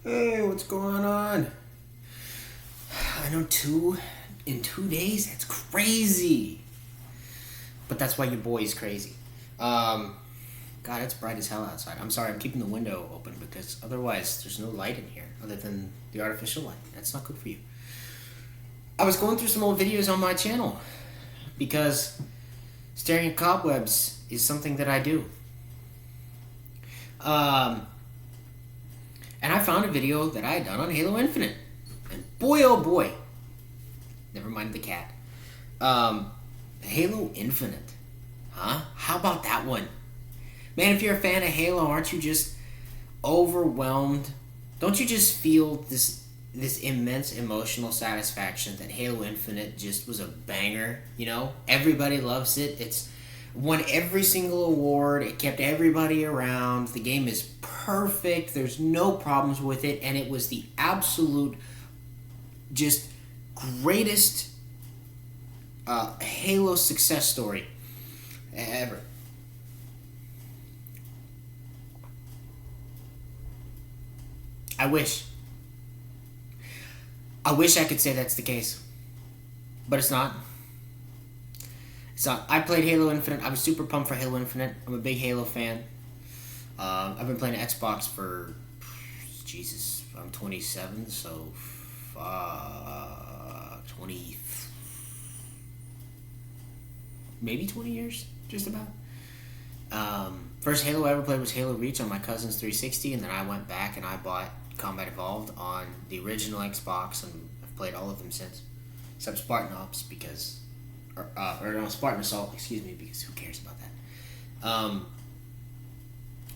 Hey, what's going on? I know in 2 days. That's crazy. But that's why your boy is crazy. Um, God, it's bright as hell outside. I'm sorry, I'm keeping the window open because otherwise there's no light in here other than the artificial light. That's not good for you. I was going through some old videos on my channel because staring at cobwebs is something that I do. Um, and I found a video that I had done on Halo Infinite. And boy, oh boy, never mind the cat. Um, Halo Infinite. Huh? How about that one? Man, if you're a fan of Halo, aren't you just overwhelmed? Don't you just feel this immense emotional satisfaction that Halo Infinite just was a banger, you know? Everybody loves it. It's won every single award. It kept everybody around. The game is perfect. There's no problems with it, and it was the absolute just greatest Halo success story ever. I wish. I wish I could say that's the case, but it's not. It's not. I played Halo Infinite. I was super pumped for Halo Infinite. I'm a big Halo fan. I've been playing Xbox for Jesus. I'm 27, so 20, maybe 20 years, just about. First Halo I ever played was Halo Reach on my cousin's 360, and then I went back and I bought Combat Evolved on the original Xbox, and I've played all of them since, except Spartan Ops because, or no, Spartan Assault, excuse me, because who cares about that?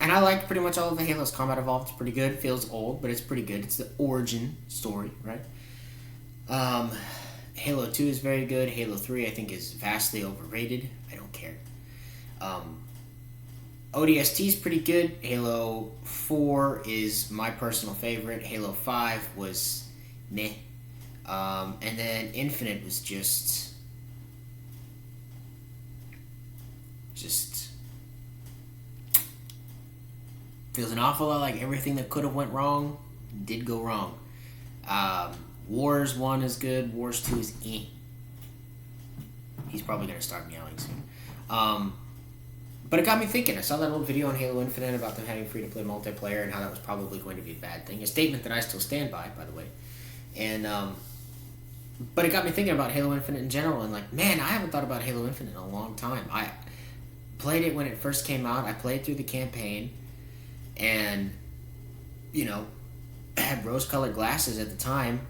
And I like pretty much all of the Halos. Combat Evolved is pretty good. Feels old, but it's pretty good. It's the origin story, right? Um, Halo 2 is very good. Halo 3, I think, is vastly overrated. I don't care. Um, ODST is pretty good. Halo 4 is my personal favorite. Halo 5 was meh. And then Infinite was just feels an awful lot like everything that could have went wrong did go wrong. Wars 1 is good. Wars 2 is eh. He's probably going to start meowing soon. But it got me thinking. I saw that old video on Halo Infinite about them having free-to-play multiplayer and how that was probably going to be a bad thing. A statement that I still stand by the way. And, but it got me thinking about Halo Infinite in general and like, man, I haven't thought about Halo Infinite in a long time. I played it when it first came out. I played through the campaign and, you know, I had rose-colored glasses at the time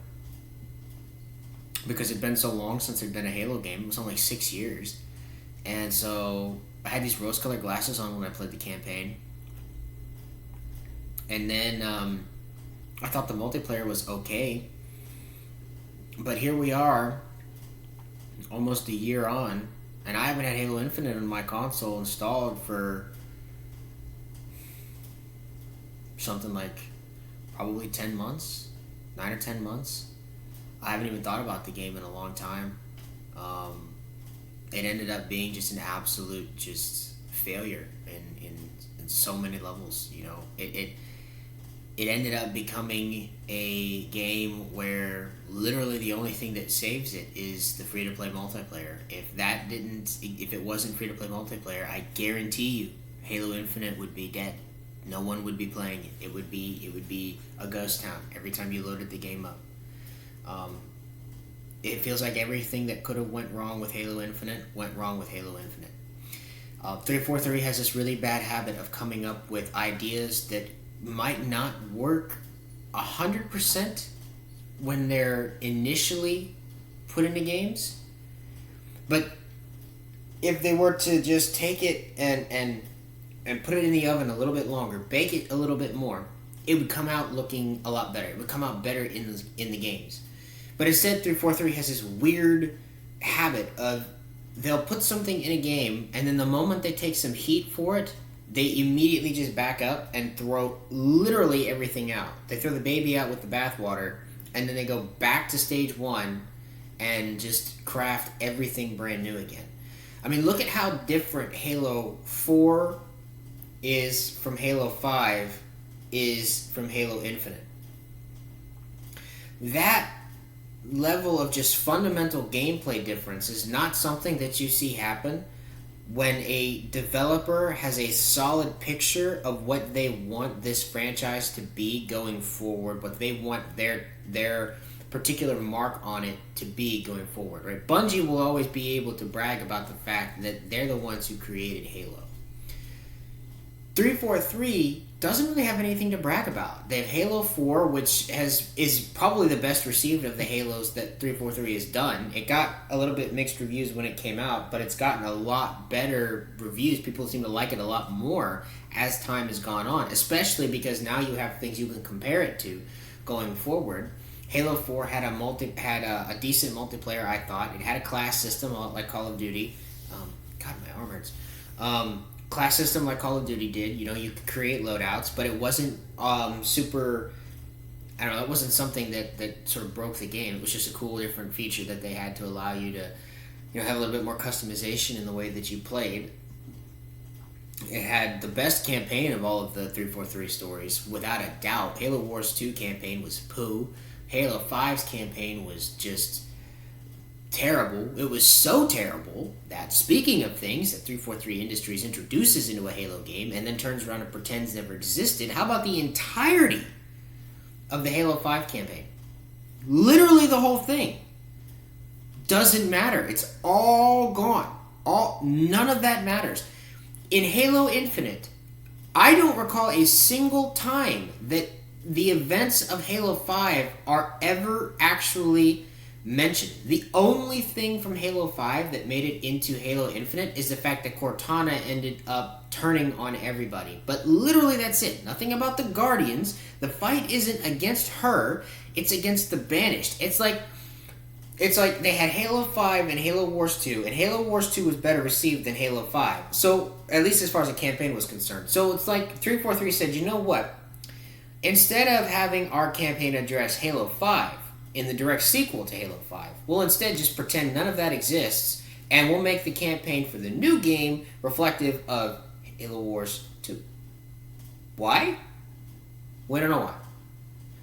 because it'd been so long since there'd been a Halo game. It was only 6 years. And so I had these rose-colored glasses on when I played the campaign. And then I thought the multiplayer was okay. But here we are, almost a year on, and I haven't had Halo Infinite on my console installed for something like probably 10 months, 9 or 10 months. I haven't even thought about the game in a long time. It ended up being just an absolute just failure in so many levels. You know, it ended up becoming a game where literally the only thing that saves it is the free to play multiplayer. If it wasn't free to play multiplayer, I guarantee you, Halo Infinite would be dead. No one would be playing it. It would be a ghost town every time you loaded the game up. It feels like everything that could have went wrong with Halo Infinite went wrong with Halo Infinite. 343 has this really bad habit of coming up with ideas that might not work 100% when they're initially put into games. But if they were to just take it and put it in the oven a little bit longer, bake it a little bit more, it would come out looking a lot better. It would come out better in the games. But instead, 343 has this weird habit of they'll put something in a game, and then the moment they take some heat for it, they immediately just back up and throw literally everything out. They throw the baby out with the bathwater, and then they go back to stage one and just craft everything brand new again. I mean, look at how different Halo 4 is from Halo 5 is from Halo Infinite. that level of just fundamental gameplay difference is not something that you see happen when a developer has a solid picture of what they want this franchise to be going forward, what they want their particular mark on it to be going forward, right? Bungie will always be able to brag about the fact that they're the ones who created Halo. 343 doesn't really have anything to brag about. They have Halo 4, which is probably the best received of the Halos that 343 has done. It got a little bit mixed reviews when it came out, but it's gotten a lot better reviews. People seem to like it a lot more as time has gone on, especially because now you have things you can compare it to going forward. Halo 4 had a decent multiplayer, I thought. It had a class system like Call of Duty. God, my arm hurts. Class system like Call of Duty did. You know, you could create loadouts, but it wasn't super. I don't know. It wasn't something that sort of broke the game. It was just a cool, different feature that they had to allow you to, have a little bit more customization in the way that you played. It had the best campaign of all of the 343 stories, without a doubt. Halo Wars 2 campaign was poo. Halo 5's campaign was just terrible. It was so terrible that, speaking of things that 343 Industries introduces into a Halo game and then turns around and pretends never existed, how about the entirety of the Halo 5 campaign? Literally the whole thing. Doesn't matter. It's all gone. None of that matters. In Halo Infinite, I don't recall a single time that the events of Halo 5 are ever actually mentioned. The only thing from Halo 5 that made it into Halo Infinite is the fact that Cortana ended up turning on everybody. But literally that's it. Nothing about the Guardians. The fight isn't against her, it's against the Banished. It's like they had Halo 5 and Halo Wars 2, and Halo Wars 2 was better received than Halo 5. So, at least as far as the campaign was concerned. So it's like 343 said, you know what? Instead of having our campaign address Halo 5 in the direct sequel to Halo 5, we'll instead just pretend none of that exists, and we'll make the campaign for the new game reflective of Halo Wars 2. Why? We don't know why.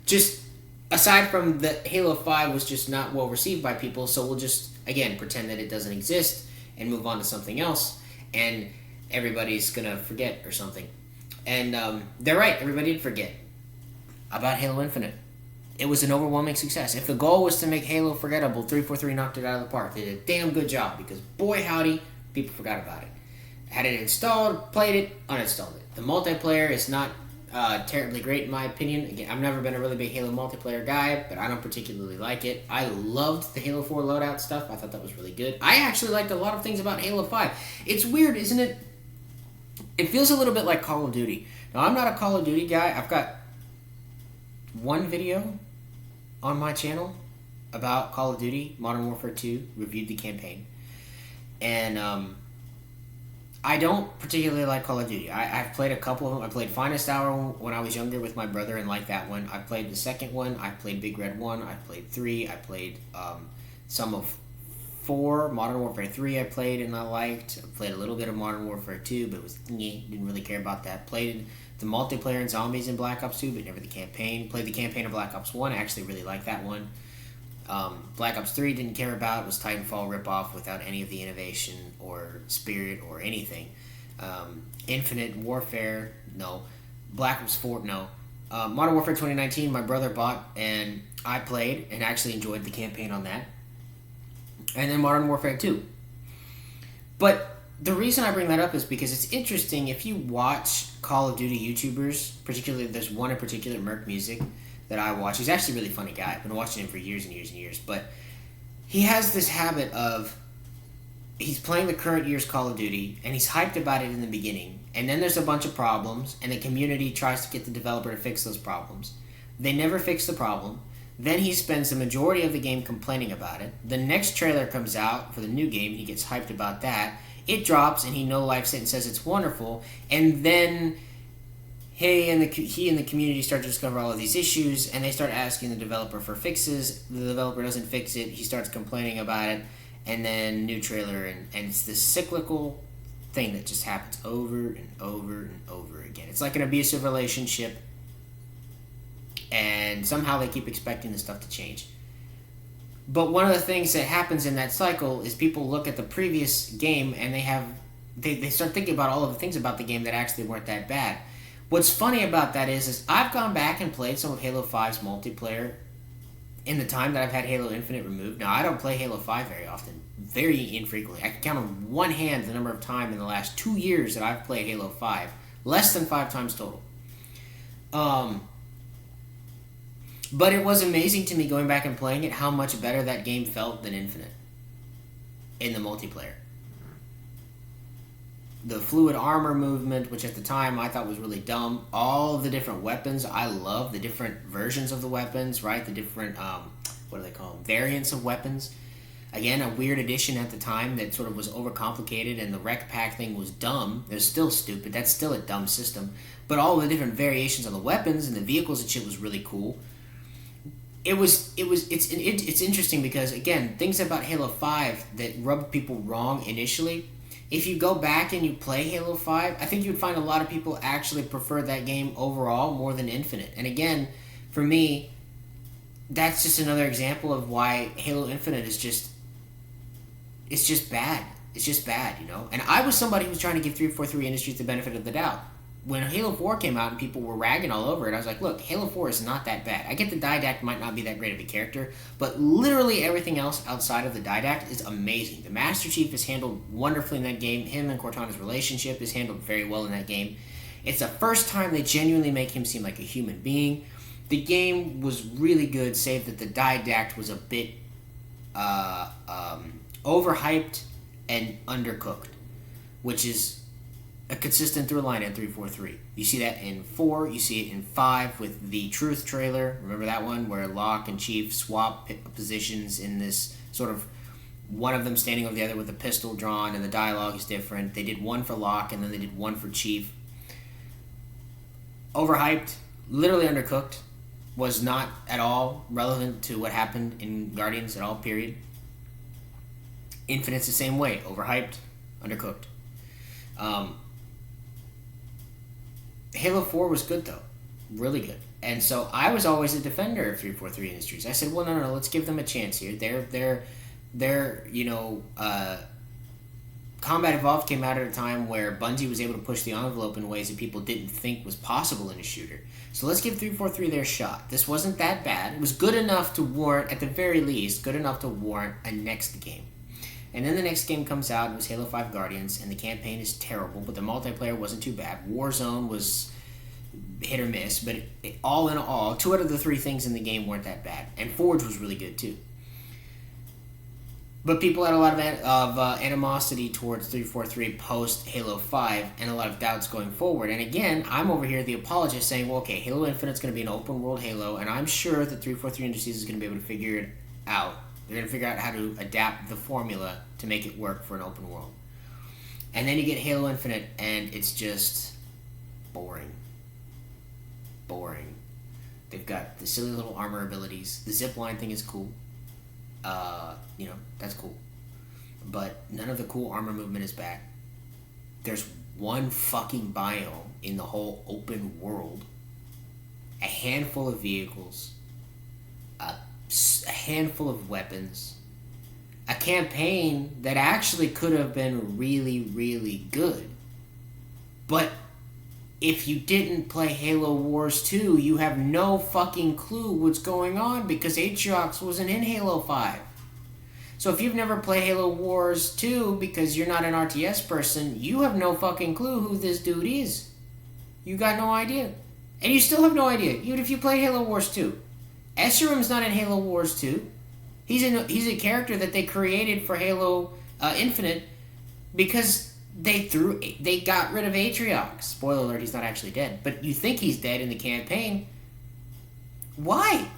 Just aside from that, Halo 5 was just not well received by people, so we'll just, again, pretend that it doesn't exist and move on to something else, and everybody's gonna forget or something. And they're right, everybody did forget about Halo Infinite. It was an overwhelming success. If the goal was to make Halo forgettable, 343 knocked it out of the park. They did a damn good job, because boy howdy, people forgot about it. Had it installed, played it, uninstalled it. The multiplayer is not terribly great in my opinion. Again, I've never been a really big Halo multiplayer guy, but I don't particularly like it. I loved the Halo 4 loadout stuff. I thought that was really good. I actually liked a lot of things about Halo 5. It's weird, isn't it? It feels a little bit like Call of Duty. Now, I'm not a Call of Duty guy. I've got one video on my channel about Call of Duty Modern Warfare 2, reviewed the campaign. And I don't particularly like Call of Duty. I've played a couple of them. I played Finest Hour when I was younger with my brother and liked that one. I played the second one. I played Big Red 1. I played 3. I played some of 4. Modern Warfare 3 I played and I liked. I played a little bit of Modern Warfare 2, but it was didn't really care about that. Played the multiplayer and zombies in Black Ops 2, but never the campaign. Played the campaign of Black Ops 1. I actually really liked that one. Black Ops 3 didn't care about. It was Titanfall ripoff without any of the innovation or spirit or anything. Infinite Warfare, no. Black Ops 4, no. Modern Warfare 2019, my brother bought and I played and actually enjoyed the campaign on that. And then Modern Warfare 2. But the reason I bring that up is because it's interesting. If you watch Call of Duty YouTubers, particularly there's one in particular, Merc Music, that I watch. He's actually a really funny guy. I've been watching him for years and years and years. But he has this habit of, he's playing the current year's Call of Duty, and he's hyped about it in the beginning. And then there's a bunch of problems, and the community tries to get the developer to fix those problems. They never fix the problem. Then he spends the majority of the game complaining about it. The next trailer comes out for the new game, and he gets hyped about that. It drops, and he no-lifes it and says it's wonderful. And then he and the community start to discover all of these issues, and they start asking the developer for fixes. The developer doesn't fix it. He starts complaining about it, and then new trailer, and it's this cyclical thing that just happens over and over and over again. It's like an abusive relationship. and somehow they keep expecting this stuff to change. But one of the things that happens in that cycle is people look at the previous game and they start thinking about all of the things about the game that actually weren't that bad. What's funny about that is I've gone back and played some of Halo 5's multiplayer in the time that I've had Halo Infinite removed. Now, I don't play Halo 5 very often, very infrequently. I can count on one hand the number of times in the last 2 years that I've played Halo 5. Less than 5 times total. But it was amazing to me going back and playing it how much better that game felt than Infinite in the multiplayer. The fluid armor movement, which at the time I thought was really dumb. All of the different weapons, I love the different versions of the weapons, right? The different, what do they call them? Variants of weapons. Again, a weird addition at the time that sort of was overcomplicated, and the rec pack thing was dumb. It was still stupid. That's still a dumb system. But all the different variations of the weapons and the vehicles and shit was really cool. It's interesting because, again, things about Halo 5 that rubbed people wrong initially, if you go back and you play Halo 5, I think you'd find a lot of people actually prefer that game overall more than Infinite. And again, for me, that's just another example of why Halo Infinite is just... It's just bad. It's just bad, you know? And I was somebody who was trying to give 343 Industries the benefit of the doubt. When Halo 4 came out and people were ragging all over it, I was like, look, Halo 4 is not that bad. I get the Didact might not be that great of a character, but literally everything else outside of the Didact is amazing. The Master Chief is handled wonderfully in that game. Him and Cortana's relationship is handled very well in that game. It's the first time they genuinely make him seem like a human being. The game was really good, save that the Didact was a bit overhyped and undercooked, which is a consistent through line in 343. You see that in 4, you see it in 5 with the Truth trailer. Remember that one where Locke and Chief swap positions in this sort of one of them standing over the other with a pistol drawn, and the dialogue is different. They did one for Locke and then they did one for Chief. Overhyped, literally undercooked, was not at all relevant to what happened in Guardians at all, period. Infinite's the same way. Overhyped, undercooked. Halo 4 was good, though. Really good. And so I was always a defender of 343 Industries. I said, well, no, let's give them a chance here. They're Combat Evolved came out at a time where Bungie was able to push the envelope in ways that people didn't think was possible in a shooter. So let's give 343 their shot. This wasn't that bad. It was good enough to warrant, at the very least, good enough to warrant a next game. And then the next game comes out, it was Halo 5 Guardians, and the campaign is terrible, but the multiplayer wasn't too bad. Warzone was hit or miss, but all in all, 2 out of the 3 things in the game weren't that bad. And Forge was really good, too. But people had a lot of animosity towards 343 post Halo 5 and a lot of doubts going forward. And again, I'm over here, the apologist, saying, well, okay, Halo Infinite's going to be an open world Halo, and I'm sure that 343 Industries is going to be able to figure it out. They're going to figure out how to adapt the formula to make it work for an open world. And then you get Halo Infinite, and it's just boring. Boring. They've got the silly little armor abilities. The zipline thing is cool. That's cool. But none of the cool armor movement is back. There's one fucking biome in the whole open world. A handful of vehicles. A handful of weapons, a campaign that actually could have been really, really good. But if you didn't play Halo Wars 2, you have no fucking clue what's going on because Atriox wasn't in Halo 5. So if you've never played Halo Wars 2 because you're not an RTS person, you have no fucking clue who this dude is. You got no idea. And you still have no idea, even if you play Halo Wars 2. Escherum's not in Halo Wars 2. He's a character that they created for Halo Infinite because they got rid of Atriox. Spoiler alert, he's not actually dead. But you think he's dead in the campaign. Why?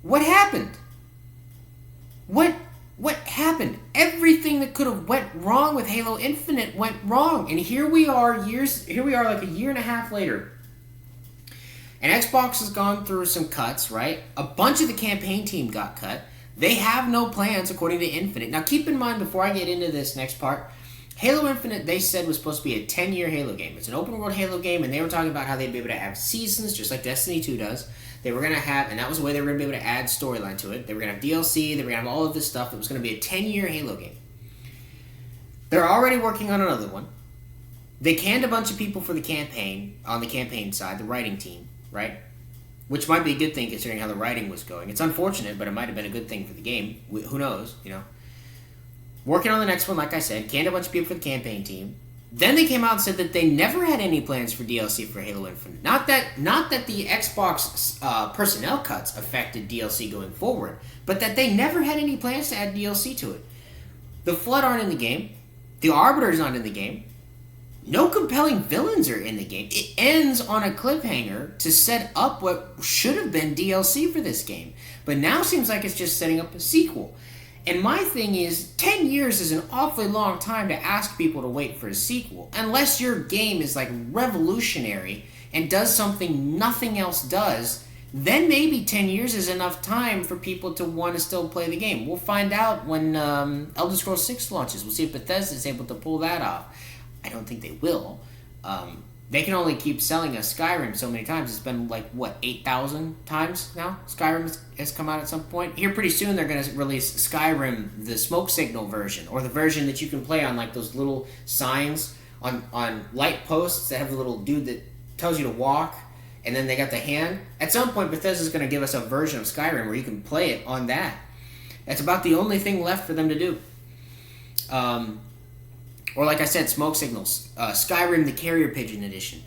What happened? What happened? Everything that could have went wrong with Halo Infinite went wrong. And here we are like a year and a half later. And Xbox has gone through some cuts, right? A bunch of the campaign team got cut. They have no plans according to Infinite. Now keep in mind, before I get into this next part, Halo Infinite, they said, was supposed to be a 10-year Halo game. It's an open world Halo game, and they were talking about how they'd be able to have seasons, just like Destiny 2 does. They were going to have, and that was the way they were going to be able to add storyline to it. They were going to have DLC, they were going to have all of this stuff. It was going to be a 10-year Halo game. They're already working on another one. They canned a bunch of people for the campaign, on the campaign side, the writing team, right? Which might be a good thing considering how the writing was going. It's unfortunate, but it might have been a good thing for the game. Who knows, you know? Working on the next one, like I said, canned a bunch of people for the campaign team. Then they came out and said that they never had any plans for DLC for Halo Infinite. Not that the Xbox personnel cuts affected DLC going forward, but that they never had any plans to add DLC to it. The Flood aren't in the game. The Arbiter's not in the game. No compelling villains are in the game. It ends on a cliffhanger to set up what should have been DLC for this game. But now seems like it's just setting up a sequel. And my thing is, 10 years is an awfully long time to ask people to wait for a sequel. Unless your game is like revolutionary and does something nothing else does, then maybe 10 years is enough time for people to want to still play the game. We'll find out when Elder Scrolls 6 launches. We'll see if Bethesda is able to pull that off. I don't think they will. They can only keep selling us Skyrim so many times. It's been like, what, 8,000 times now? Skyrim has come out at some point. Here pretty soon they're going to release Skyrim, the smoke signal version, or the version that you can play on like those little signs on light posts that have the little dude that tells you to walk, and then they got the hand. At some point Bethesda's going to give us a version of Skyrim where you can play it on that. That's about the only thing left for them to do. Or like I said, smoke signals. Skyrim, the Carrier Pigeon edition.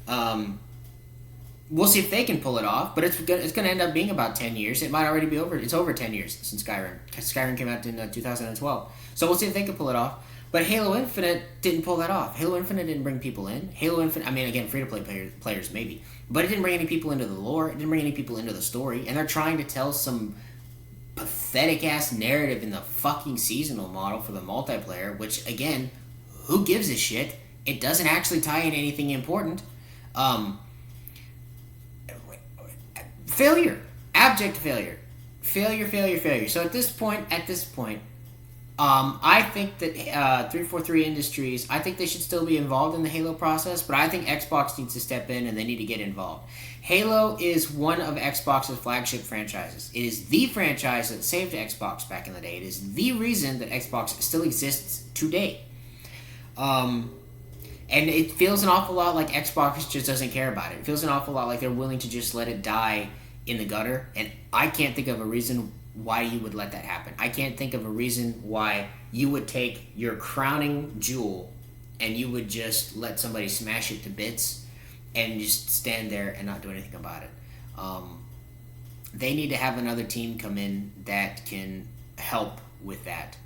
We'll see if they can pull it off, but it's going to end up being about 10 years. It might already be over. It's over 10 years since Skyrim. Skyrim came out in 2012. So we'll see if they can pull it off. But Halo Infinite didn't pull that off. Halo Infinite didn't bring people in. Halo Infinite, I mean, again, free-to-play players maybe. But it didn't bring any people into the lore. It didn't bring any people into the story. And they're trying to tell some pathetic-ass narrative in the fucking seasonal model for the multiplayer, which, again, who gives a shit? It doesn't actually tie in anything important. Failure. Abject failure. Failure. So at this point, I think that 343 Industries, I think they should still be involved in the Halo process, but I think Xbox needs to step in and they need to get involved. Halo is one of Xbox's flagship franchises. It is the franchise that saved Xbox back in the day. It is the reason that Xbox still exists today. And it feels an awful lot like Xbox just doesn't care about it. It feels an awful lot like they're willing to just let it die in the gutter, and I can't think of a reason why you would let that happen. I can't think of a reason why you would take your crowning jewel and you would just let somebody smash it to bits and just stand there and not do anything about it. They need to have another team come in that can help with that.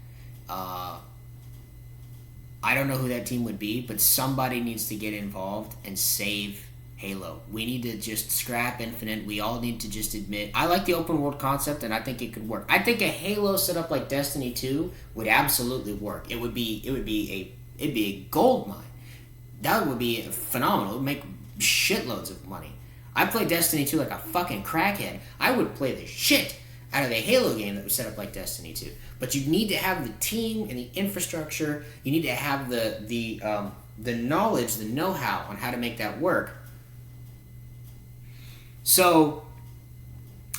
I don't know who that team would be, but somebody needs to get involved and save Halo. We need to just scrap Infinite. We all need to just admit, I like the open world concept and I think it could work. I think a Halo set up like Destiny 2 would absolutely work. It'd be a gold mine. That would be phenomenal. It would make shitloads of money. I played Destiny 2 like a fucking crackhead. I would play the shit out of a Halo game that was set up like Destiny 2. But you need to have the team and the infrastructure. You need to have the knowledge, the know-how on how to make that work. So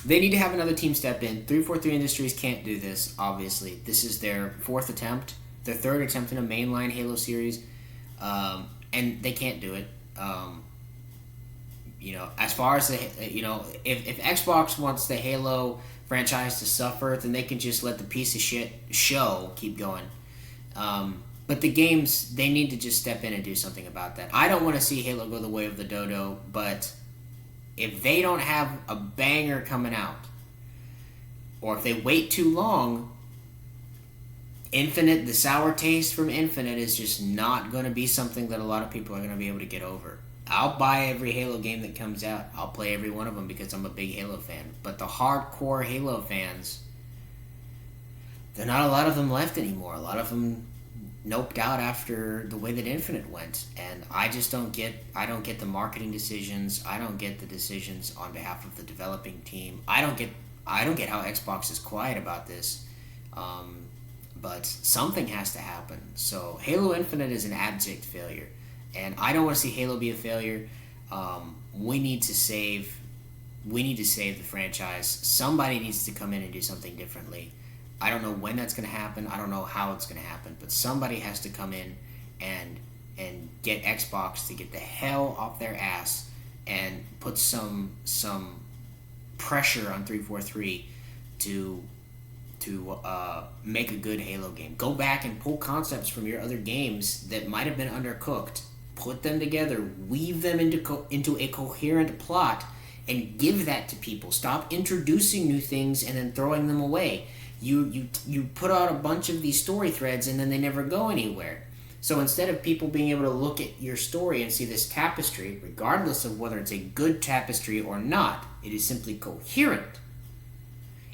they need to have another team step in. 343 Industries can't do this, obviously. This is their fourth attempt, their third attempt in a mainline Halo series, and they can't do it. As far as if Xbox wants the Halo franchise to suffer, then they can just let the piece of shit show keep going. But the games, they need to just step in and do something about that. I don't want to see Halo go the way of the dodo, but if they don't have a banger coming out, or if they wait too long, Infinite, the sour taste from Infinite is just not going to be something that a lot of people are going to be able to get over. I'll buy every Halo game that comes out. I'll play every one of them because I'm a big Halo fan. But the hardcore Halo fans, there are not a lot of them left anymore. A lot of them noped out after the way that Infinite went. And I just don't get the marketing decisions. I don't get the decisions on behalf of the developing team. I don't get how Xbox is quiet about this. but something has to happen. So Halo Infinite is an abject failure, and I don't want to see Halo be a failure. We need to save. We need to save the franchise. Somebody needs to come in and do something differently. I don't know when that's going to happen. I don't know how it's going to happen, but somebody has to come in and get Xbox to get the hell off their ass and put some pressure on 343 to make a good Halo game. Go back and pull concepts from your other games that might have been undercooked, put them together, weave them into a coherent plot, and give that to people. Stop introducing new things and then throwing them away. You put out a bunch of these story threads and then they never go anywhere. So instead of people being able to look at your story and see this tapestry, regardless of whether it's a good tapestry or not, it is simply coherent.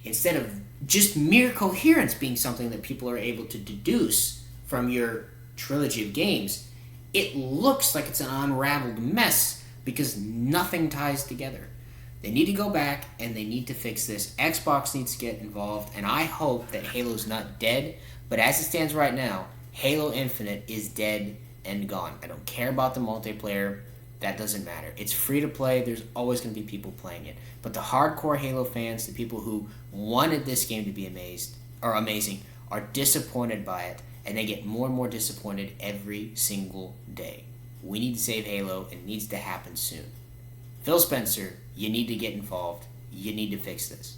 Instead of just mere coherence being something that people are able to deduce from your trilogy of games, it looks like it's an unraveled mess because nothing ties together. They need to go back and they need to fix this. Xbox needs to get involved, and I hope that Halo's not dead, but as it stands right now, Halo Infinite is dead and gone. I don't care about the multiplayer. That doesn't matter. It's free to play. There's always going to be people playing it. But the hardcore Halo fans, the people who wanted this game to be amazing, are disappointed by it, and they get more and more disappointed every single day. We need to save Halo. It needs to happen soon. Phil Spencer, you need to get involved. You need to fix this.